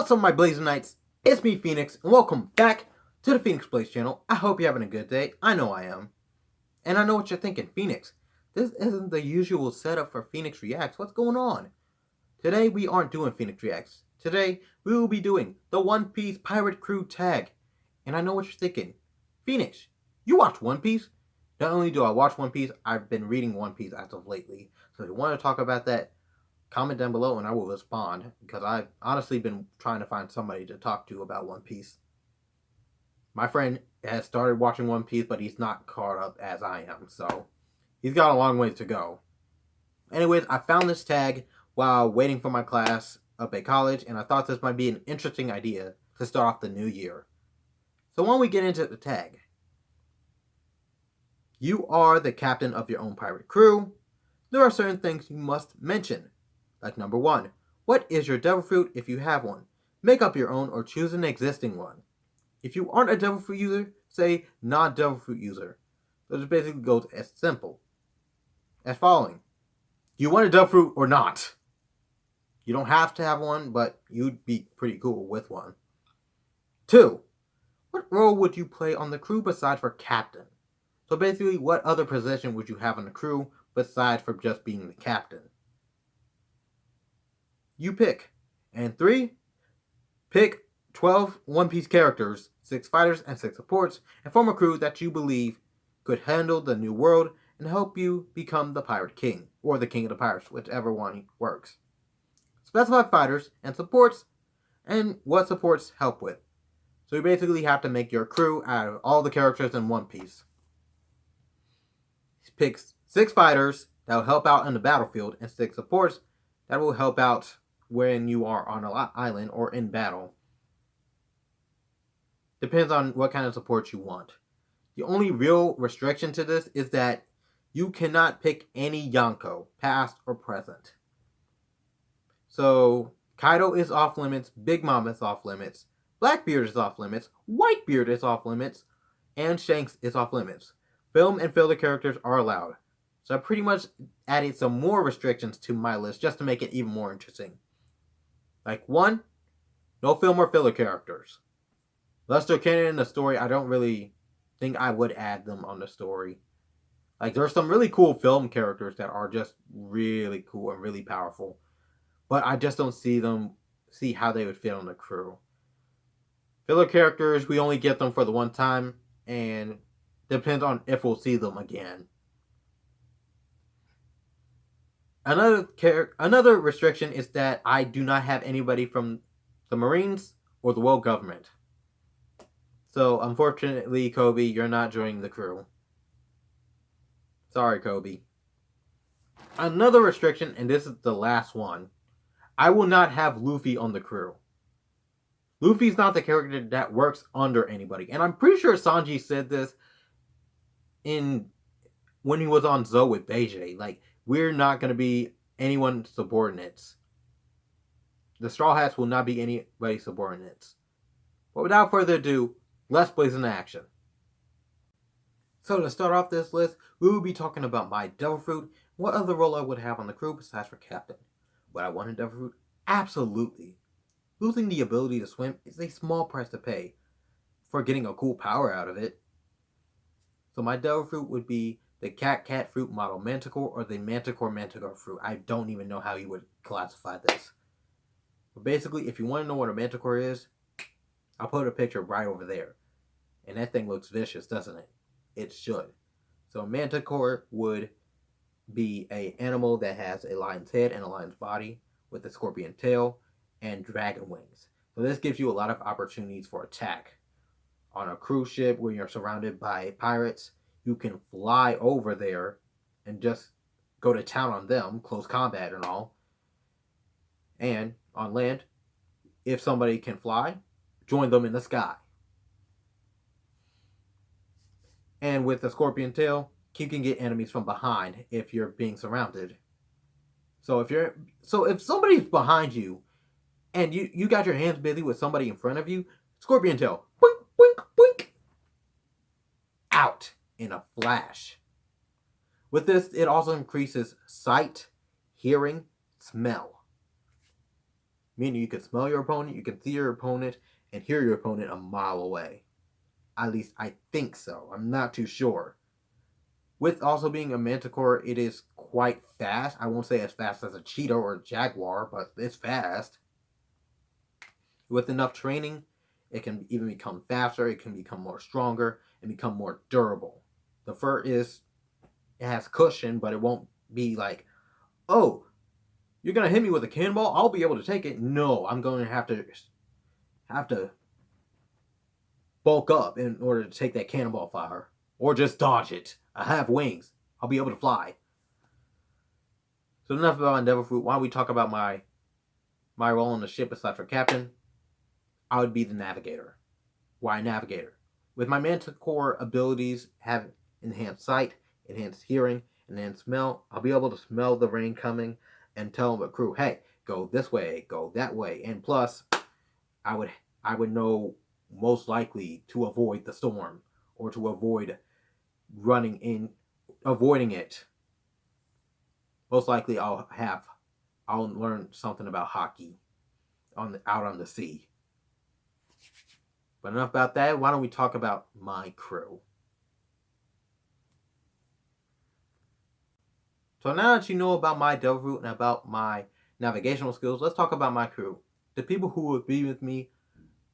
What's up, my Blazing Knights? It's me, Phoenix, and welcome back to the Phoenix Blaze channel. I hope you're having a good day. I know I am. And I know what you're thinking. Phoenix, this isn't the usual setup for Phoenix Reacts. What's going on? Today, we aren't doing Phoenix Reacts. Today, we will be doing the One Piece Pirate Crew tag. And I know what you're thinking. Phoenix, you watch One Piece? Not only do I watch One Piece, I've been reading One Piece as of lately. So if you want to talk about that, comment down below and I will respond, because I've honestly been trying to find somebody to talk to about One Piece. My friend has started watching One Piece, but he's not caught up as I am, so he's got a long way to go. Anyways, I found this tag while waiting for my class up at college, and I thought this might be an interesting idea to start off the new year. So when we get into the tag, you are the captain of your own pirate crew. There are certain things you must mention. Like number 1, what is your devil fruit if you have one? Make up your own or choose an existing one. If you aren't a devil fruit user, say non-devil fruit user. So this basically goes as simple as following. Do you want a devil fruit or not? You don't have to have one, but you'd be pretty cool with one. 2, what role would you play on the crew besides for captain? So basically, what other position would you have on the crew besides for just being the captain? You pick. And 3, pick 12 One Piece characters, 6 fighters and 6 supports, and form a crew that you believe could handle the new world and help you become the Pirate King, or the King of the Pirates, whichever one works. Specify fighters and supports, and what supports help with. So you basically have to make your crew out of all the characters in One Piece. Pick 6 fighters that will help out in the battlefield, and 6 supports that will help out when you are on an island or in battle. Depends on what kind of support you want. The only real restriction to this is that you cannot pick any Yonko, past or present. So Kaido is off limits, Big Mom is off limits, Blackbeard is off limits, Whitebeard is off limits, and Shanks is off limits. Film and filler characters are allowed. So I pretty much added some more restrictions to my list just to make it even more interesting. Like 1, no film or filler characters. Unless they're canon in the story, I don't really think I would add them on the story. Like, there's some really cool film characters that are just really cool and really powerful. But I just don't see how they would fit on the crew. Filler characters, we only get them for the one time, and depends on if we'll see them again. Another restriction is that I do not have anybody from the Marines or the world government. So, unfortunately, Kobe, you're not joining the crew. Sorry, Kobe. Another restriction, and this is the last one. I will not have Luffy on the crew. Luffy's not the character that works under anybody. And I'm pretty sure Sanji said this when he was on Zoe with Beijing. Like, we're not going to be anyone's subordinates. The Straw Hats will not be anybody's subordinates. But without further ado, let's blaze into action. So to start off this list, we will be talking about my devil fruit, what other role I would have on the crew besides for captain. Would I want a devil fruit? Absolutely. Losing the ability to swim is a small price to pay for getting a cool power out of it. So my devil fruit would be the cat fruit model Manticore, or the Manticore fruit. I don't even know how you would classify this. But basically, if you want to know what a Manticore is, I'll put a picture right over there. And that thing looks vicious, doesn't it? It should. So Manticore would be an animal that has a lion's head and a lion's body with a scorpion tail and dragon wings. So this gives you a lot of opportunities for attack. On a cruise ship where you're surrounded by pirates, you can fly over there and just go to town on them, close combat and all. And on land, if somebody can fly, join them in the sky. And with the scorpion tail, you can get enemies from behind if you're being surrounded. So if somebody's behind you and you got your hands busy with somebody in front of you, scorpion tail, boink, boink, boink, out in a flash. With this, it also increases sight, hearing, smell. meaning you can smell your opponent, you can see your opponent, and hear your opponent a mile away. At least I think so. I'm not too sure. With also being a manticore, it is quite fast. I won't say as fast as a cheetah or a jaguar, but it's fast. With enough training, it can even become faster, it can become more stronger, and become more durable. The fur it has cushion, but it won't be like, oh, you're gonna hit me with a cannonball, I'll be able to take it. No, I'm going to have to bulk up in order to take that cannonball fire. Or just dodge it. I have wings. I'll be able to fly. So enough about my devil fruit. Why don't we talk about my role on the ship aside from captain? I would be the navigator. Why navigator? With my manticore abilities, have enhanced sight, enhanced hearing, enhanced smell, I'll be able to smell the rain coming and tell the crew, hey, go this way, go that way. And plus, I would know most likely to avoid the storm or to avoiding it. Most likely I'll learn something about hockey out on the sea. But enough about that. Why don't we talk about my crew? So now that you know about my devil fruit and about my navigational skills, let's talk about my crew. The people who will be with me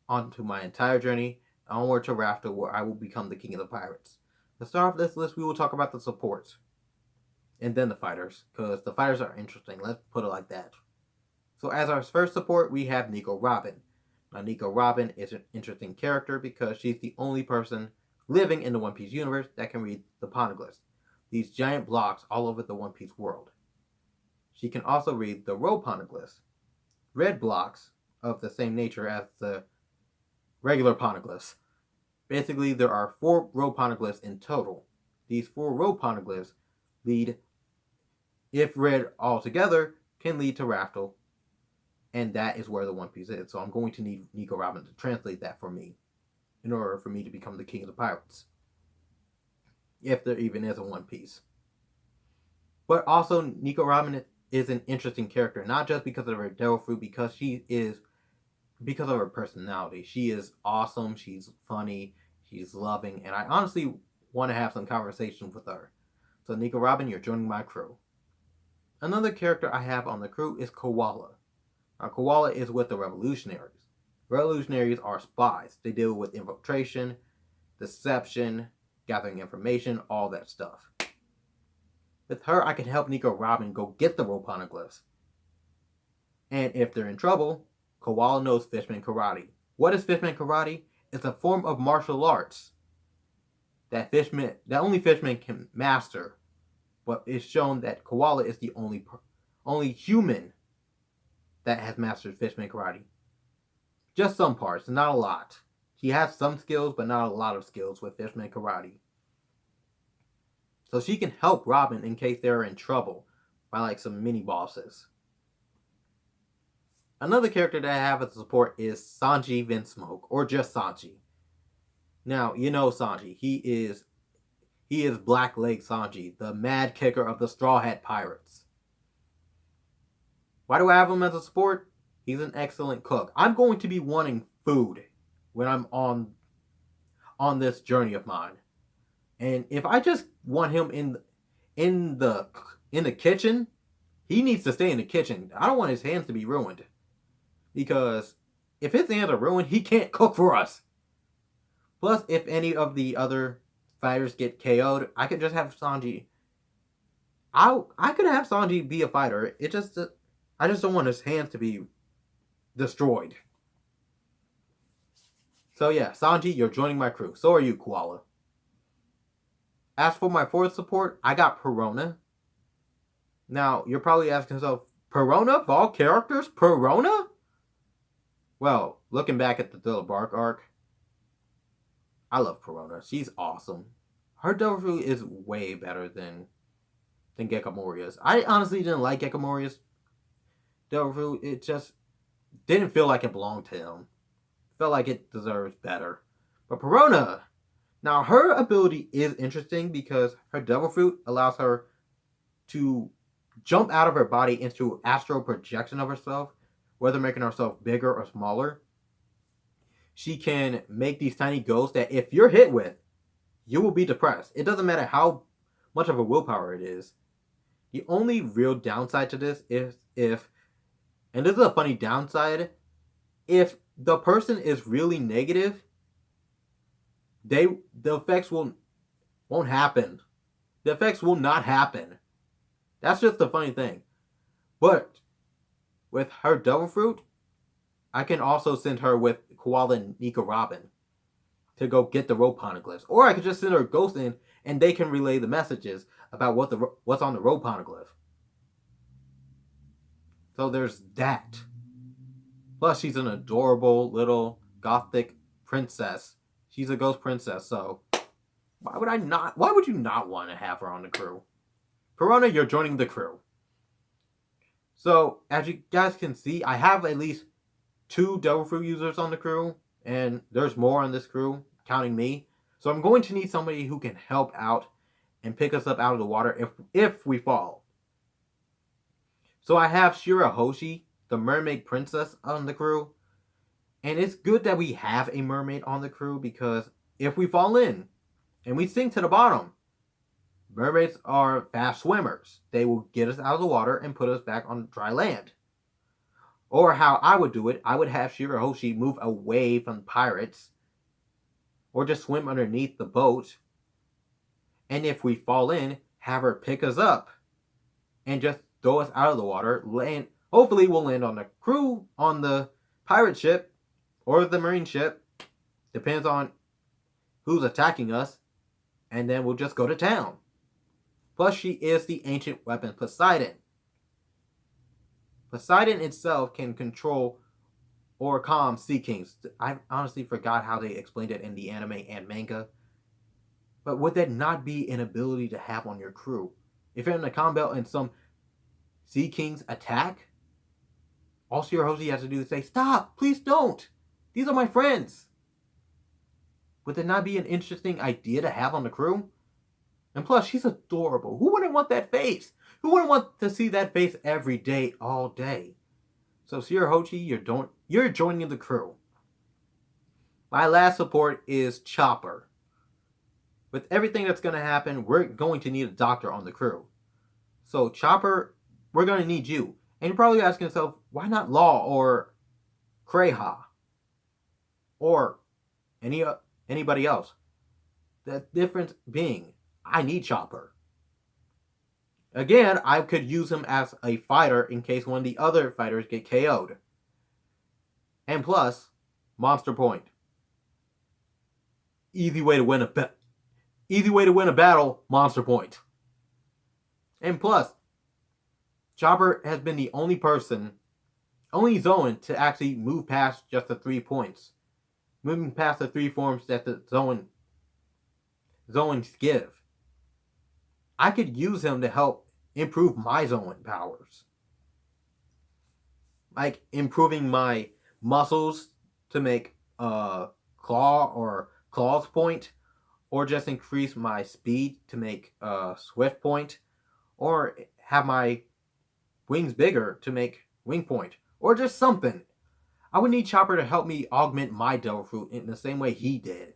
onto my entire journey onward to Raftel, where I will become the king of the pirates. To start off this list, we will talk about the supports. And then the fighters, because the fighters are interesting. Let's put it like that. So as our first support, we have Nico Robin. Now, Nico Robin is an interesting character because she's the only person living in the One Piece universe that can read the poneglyphs, these giant blocks all over the One Piece world. She can also read the row poneglyphs, red blocks of the same nature as the regular poneglyphs. Basically, there are 4 row poneglyphs in total. These 4 row poneglyphs lead, if read all together, can lead to Raftel. And that is where the One Piece is. So I'm going to need Nico Robin to translate that for me in order for me to become the king of the pirates. If there even is a One Piece. But also, Nico Robin is an interesting character, not just because of her devil fruit, because of her personality. She is awesome, she's funny, she's loving, and I honestly want to have some conversations with her. So Nico Robin, you're joining my crew. Another character I have on the crew is Koala. Now, Koala is with the Revolutionaries. Revolutionaries are spies. They deal with infiltration, deception, gathering information, all that stuff. With her, I can help Nico Robin go get the row poneglyphs. And if they're in trouble, Koala knows Fishman Karate. What is Fishman Karate? It's a form of martial arts that only Fishman can master. But it's shown that Koala is the only human that has mastered Fishman Karate. Just some parts, not a lot. He has some skills, but not a lot of skills with Fishman Karate. So she can help Robin in case they're in trouble by like some mini bosses. Another character that I have as a support is Sanji Vinsmoke, or just Sanji. Now, you know Sanji. He is Black Leg Sanji, the mad kicker of the Straw Hat Pirates. Why do I have him as a support? He's an excellent cook. I'm going to be wanting food when I'm on this journey of mine. And if I just want him in the kitchen, he needs to stay in the kitchen. I don't want his hands to be ruined. Because if his hands are ruined, he can't cook for us. Plus, if any of the other fighters get KO'd, I could just have Sanji. I could have Sanji be a fighter. I just don't want his hands to be destroyed. So yeah, Sanji, you're joining my crew. So are you, Koala. As for my fourth support, I got Perona. Now, you're probably asking yourself, Perona? Of all characters? Perona? Well, looking back at the Thriller Bark arc, I love Perona. She's awesome. Her devil fruit is way better than Gekomoria's. I honestly didn't like Gekomoria's devil fruit. It just didn't feel like it belonged to him. Felt like it deserves better. But Perona, now her ability is interesting because her devil fruit allows her to jump out of her body into astral projection of herself, whether making herself bigger or smaller, she can make these tiny ghosts that if you're hit with, you will be depressed. It doesn't matter how much of a willpower it is. The only real downside to this is if, and this is a funny downside, if the person is really negative, the effects won't happen. The effects will not happen. That's just the funny thing. But with her devil fruit, I can also send her with Koala and Nika Robin to go get the rope poneglyphs. Or I could just send her a ghost in and they can relay the messages about what's on the rope poneglyph. So there's that. Plus, she's an adorable little gothic princess. She's a ghost princess, so why would you not want to have her on the crew? Perona, you're joining the crew. So, as you guys can see, I have at least 2 Devil Fruit users on the crew, and there's more on this crew, counting me. So I'm going to need somebody who can help out and pick us up out of the water if we fall. So I have Shirahoshi, the mermaid princess, on the crew. And it's good that we have a mermaid on the crew because if we fall in and we sink to the bottom, mermaids are fast swimmers. They will get us out of the water and put us back on dry land. Or how I would do it, I would have Shirahoshi move away from pirates or just swim underneath the boat. And if we fall in, have her pick us up and just throw us out of the water. Hopefully we'll land on the crew, on the pirate ship or the marine ship. Depends on who's attacking us. And then we'll just go to town. Plus she is the ancient weapon Poseidon. Poseidon itself can control or calm sea kings. I honestly forgot how they explained it in the anime and manga. But would that not be an ability to have on your crew? If you're in a combat and some sea kings attack, all Shirahoshi has to do is say, "Stop! Please don't! These are my friends!" Would that not be an interesting idea to have on the crew? And plus, she's adorable. Who wouldn't want that face? Who wouldn't want to see that face every day, all day? So Shirahoshi, you're joining the crew. My last support is Chopper. With everything that's going to happen, we're going to need a doctor on the crew. So Chopper, we're going to need you. And you're probably asking yourself, why not Law or Kreha? Or anybody else? The difference being, I need Chopper. Again, I could use him as a fighter in case one of the other fighters get KO'd. And plus, Monster Point. Easy way to win a battle, Monster Point. And plus, Chopper has been the only Zoan to actually move past just the 3 points. Moving past the 3 forms that the Zoans give. I could use him to help improve my Zoan powers. Like improving my muscles to make claw or claws point, or just increase my speed to make swift point, or have my wings bigger to make wing point, or just something. I would need Chopper to help me augment my Devil Fruit in the same way he did.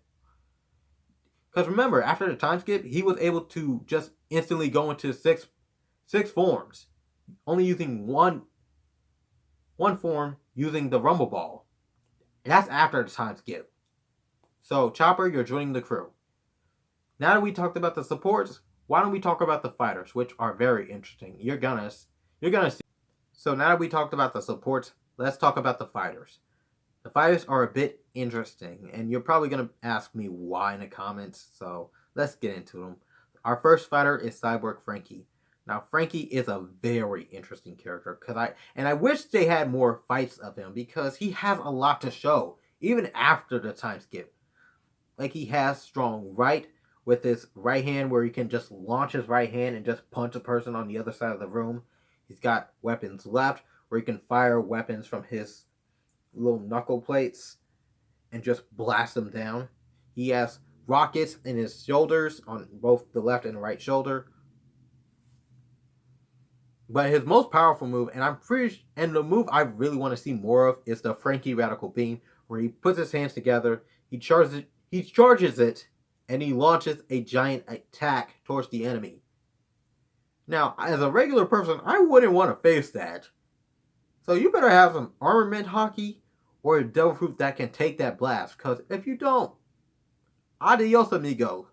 Because remember, after the time skip, he was able to just instantly go into six forms, only using one form using the Rumble Ball. And that's after the time skip. So Chopper, you're joining the crew. Now that we talked about the supports, why don't we talk about the fighters, which are very interesting. You're gonna see. So now that we talked about the supports, let's talk about the fighters. The fighters are a bit interesting, and you're probably going to ask me why in the comments, so let's get into them. Our first fighter is Cyborg Frankie. Now, Frankie is a very interesting character, I wish they had more fights of him, because he has a lot to show, even after the time skip. Like, he has strong right, with his right hand, where he can just launch his right hand and just punch a person on the other side of the room. He's got weapons left, where he can fire weapons from his little knuckle plates and just blast them down. He has rockets in his shoulders on both the left and right shoulder. But his most powerful move, and the move I really want to see more of, is the Frankie Radical Beam, where he puts his hands together, he charges it, and he launches a giant attack towards the enemy. Now, as a regular person, I wouldn't want to face that. So you better have some armament hockey or a devil fruit that can take that blast. Because if you don't, adios amigo.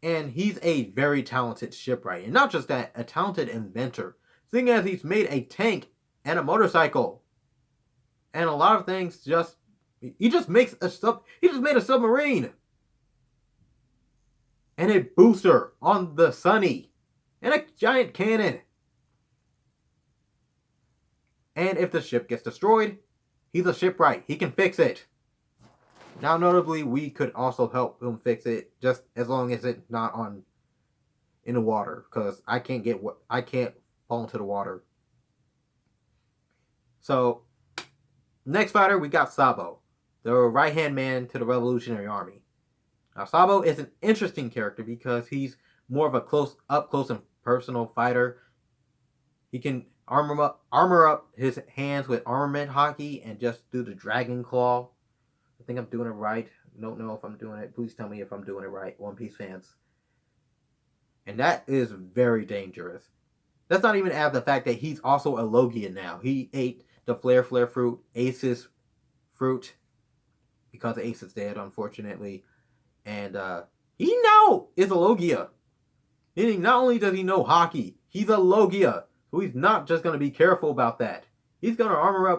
And he's a very talented shipwright. And not just that, a talented inventor. Seeing as he's made a tank and a motorcycle. And a lot of things he just made a submarine. And a booster on the Sunny. And a giant cannon. And if the ship gets destroyed, he's a shipwright. He can fix it. Now, notably, we could also help him fix it, just as long as it's not in the water, because I can't fall into the water. So, next fighter, we got Sabo, the right-hand man to the Revolutionary Army. Now, Sabo is an interesting character because he's more of a up close and personal fighter. He can armor up his hands with armament hockey and just do the Dragon Claw. I think I'm doing it right. Don't know if I'm doing it. Please tell me if I'm doing it right, One Piece fans. And that is very dangerous. Let's not even add the fact that he's also a Logia now. He ate the Flare fruit, Ace's fruit, because Ace is dead, unfortunately. And he now is a Logia. Meaning not only does he know hockey, he's a Logia. So he's not just going to be careful about that. He's going to armor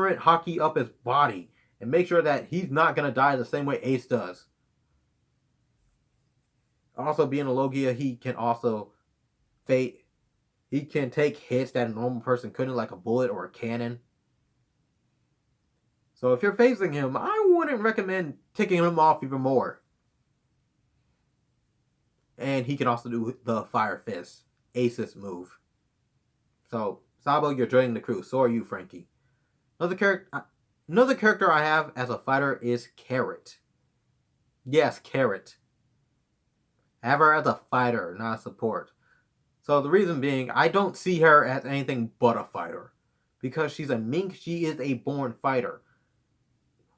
it hockey up his body and make sure that he's not going to die the same way Ace does. Also, being a Logia, he can take hits that a normal person couldn't, like a bullet or a cannon. So if you're facing him, I wouldn't recommend ticking him off even more. And he can also do the Fire Fist, Ace's move. So, Sabo, you're joining the crew. So are you, Frankie. Another character I have as a fighter is Carrot. Yes, Carrot. I have her as a fighter, not a support. So the reason being, I don't see her as anything but a fighter. Because she's a mink, she is a born fighter.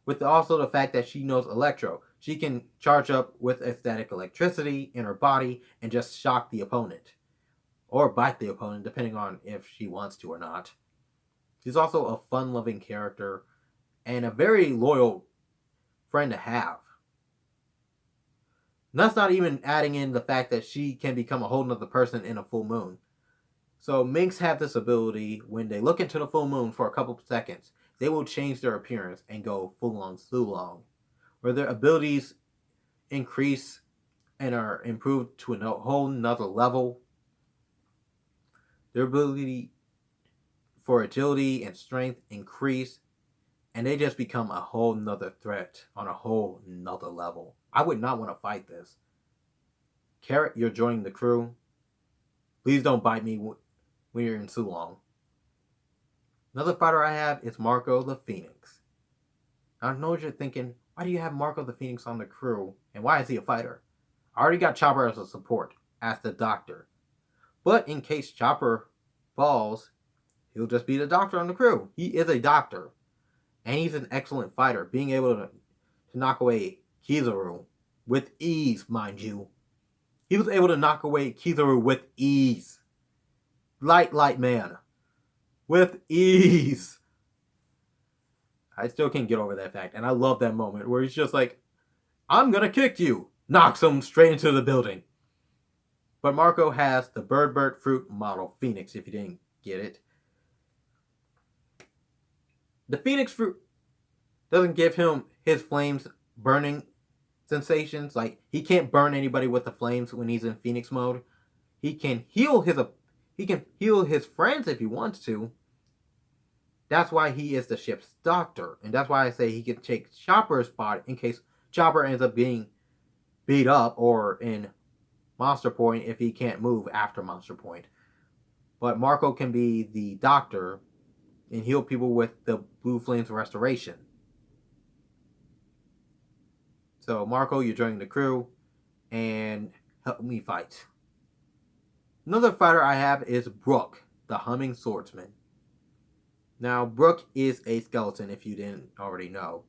With also the fact that she knows Electro. She can charge up with static electricity in her body and just shock the opponent. Or bite the opponent, depending on if she wants to or not. She's also a fun-loving character and a very loyal friend to have. And that's not even adding in the fact that she can become a whole nother person in a full moon. So minks have this ability, when they look into the full moon for a couple of seconds, they will change their appearance and go full-on Sulong, where their abilities increase and are improved to a whole nother level. Their ability for agility and strength increase, and they just become a whole nother threat on a whole nother level. I would not want to fight this. Carrot, you're joining the crew. Please don't bite me when you're in Sulong. Another fighter I have is Marco the Phoenix. Now, I know what you're thinking, why do you have Marco the Phoenix on the crew, and why is he a fighter? I already got Chopper as a support, as the doctor. But in case Chopper falls, he'll just be the doctor on the crew. He is a doctor. And he's an excellent fighter, being able to knock away Kizaru with ease, mind you. He was able to knock away Kizaru with ease. Light man. With ease. I still can't get over that fact. And I love that moment where he's just like, I'm gonna kick you. Knocks him straight into the building. But Marco has the Bird Fruit model Phoenix, if you didn't get it. The Phoenix Fruit doesn't give him his flames burning sensations. Like, he can't burn anybody with the flames when he's in Phoenix mode. He can heal his friends if he wants to. That's why he is the ship's doctor. And that's why I say he can take Chopper's spot in case Chopper ends up being beat up or in Monster Point if he can't move after Monster Point. But Marco can be the doctor and heal people with the Blue Flames Restoration. So Marco, you're joining the crew and help me fight. Another fighter I have is Brook, the Humming Swordsman. Now, Brook is a skeleton, if you didn't already know.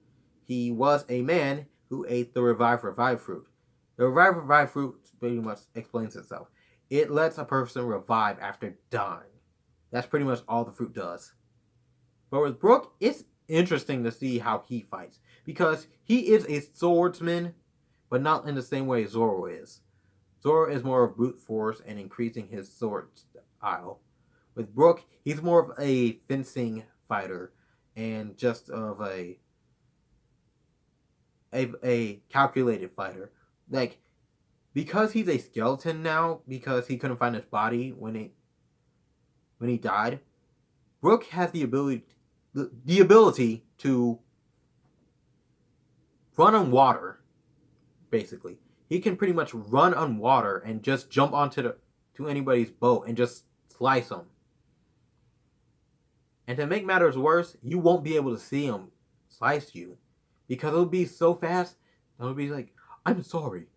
He was a man who ate the Revive fruit. The Revive fruit pretty much explains itself. It lets a person revive after dying. That's pretty much all the fruit does. But with Brook, it's interesting to see how he fights, because he is a swordsman, but not in the same way Zoro is. Zoro is more of brute force and increasing his sword style. With Brook, he's more of a fencing fighter and just of a calculated fighter. Like, because he's a skeleton now, because he couldn't find his body when he died, Brook has the ability to run on water. Basically, he can pretty much run on water and just jump onto anybody's boat and just slice them. And to make matters worse, you won't be able to see him slice you, because it'll be so fast. It'll be like, "I'm sorry,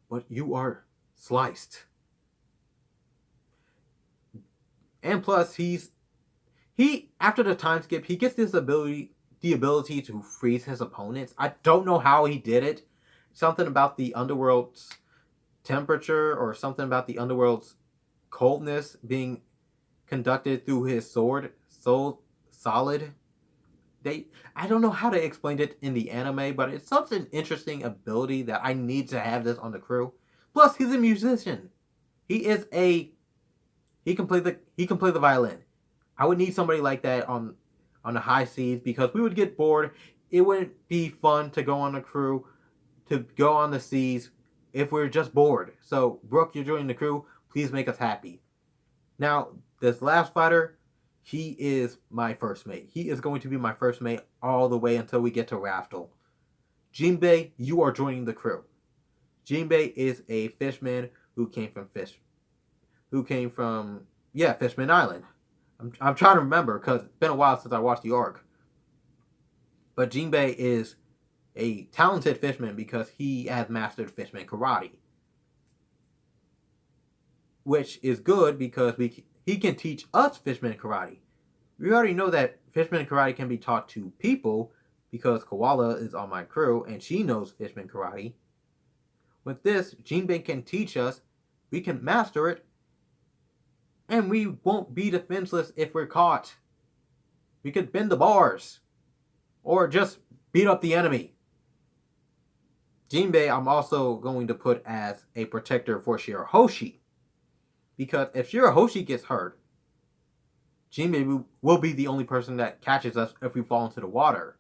but you are sliced." And plus, he after the time skip, he gets the ability to freeze his opponents. I don't know how he did it. Something about the underworld's temperature, or something about the underworld's coldness being conducted through his sword so solid. I don't know how to explain it in the anime, but it's such an interesting ability that I need to have this on the crew. Plus, he's a musician. He can play the violin. I would need somebody like that on the high seas, because we would get bored. It wouldn't be fun to go on the crew, to go on the seas, if we're just bored. So, Brook, you're joining the crew. Please make us happy. Now, this last fighter, he is my first mate. He is going to be my first mate all the way until we get to Raftel. Jinbei, you are joining the crew. Jinbei is a fishman who came from Fishman Island. I'm trying to remember, because it's been a while since I watched the arc. But Jinbei is a talented fishman because he has mastered fishman karate, which is good because he can teach us fishman karate. We already know that fishman karate can be taught to people, because Koala is on my crew and she knows fishman karate. With this, Jinbei can teach us, we can master it, and we won't be defenseless if we're caught. We could bend the bars, or just beat up the enemy. Jinbei, I'm also going to put as a protector for Shirahoshi, because if Shirahoshi gets hurt, Jinbei will be the only person that catches us if we fall into the water.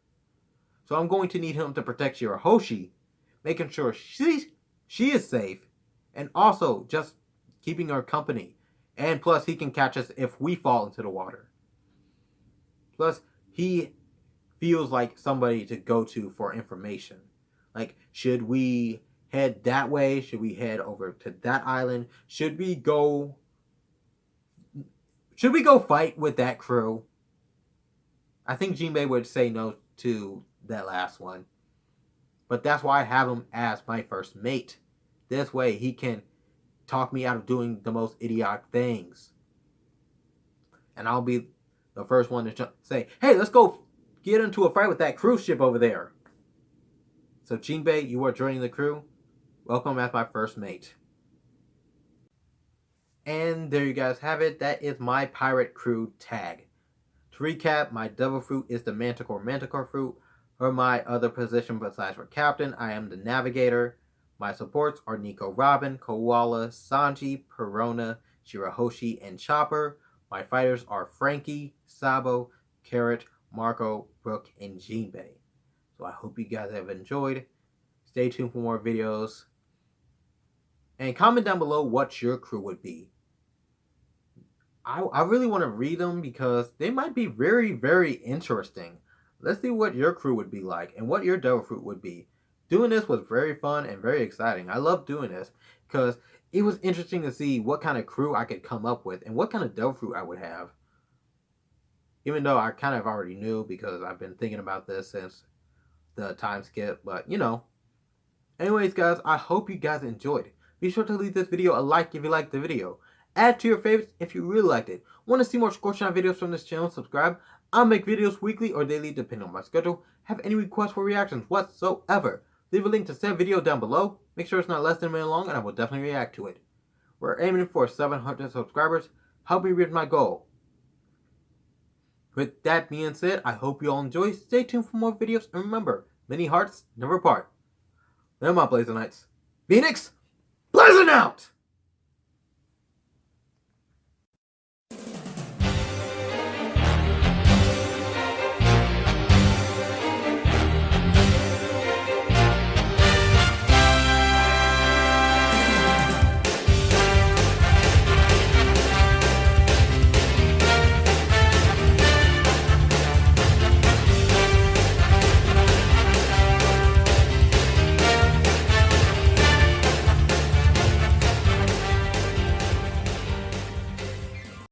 So I'm going to need him to protect Shirahoshi, making sure she is safe, and also just keeping her company. And plus, he can catch us if we fall into the water. Plus, he feels like somebody to go to for information. Like, should we head that way? Should we head over to that island? Should we go fight with that crew? I think Jinbei would say no to that last one. But that's why I have him as my first mate. This way, he can talk me out of doing the most idiotic things. And I'll be the first one to say, "Hey, let's go get into a fight with that cruise ship over there." So Jinbei, you are joining the crew. Welcome as my first mate. And there you guys have it. That is my pirate crew tag. To recap, my devil fruit is the manticore fruit. For my other position besides for captain, I am the navigator. My supports are Nico Robin, Koala, Sanji, Perona, Shirahoshi, and Chopper. My fighters are Frankie, Sabo, Carrot, Marco, Brook, and Jinbei. So I hope you guys have enjoyed. Stay tuned for more videos. And comment down below what your crew would be. I really want to read them because they might be very, very interesting. Let's see what your crew would be like and what your devil fruit would be. Doing this was very fun and very exciting. I love doing this because it was interesting to see what kind of crew I could come up with and what kind of devil fruit I would have. Even though I kind of already knew because I've been thinking about this since the time skip, but you know. Anyways, guys, I hope you guys enjoyed. Be sure to leave this video a like if you liked the video. Add to your favorites if you really liked it. Want to see more Scorching Out videos from this channel? Subscribe. I'll make videos weekly or daily depending on my schedule. Have any requests for reactions whatsoever? Leave a link to said video down below. Make sure it's not less than a minute long and I will definitely react to it. We're aiming for 700 subscribers. Help me reach my goal. With that being said, I hope you all enjoy. Stay tuned for more videos and remember, many hearts never part. They're my BLAZIN Knights. Phoenix, BLAZIN out!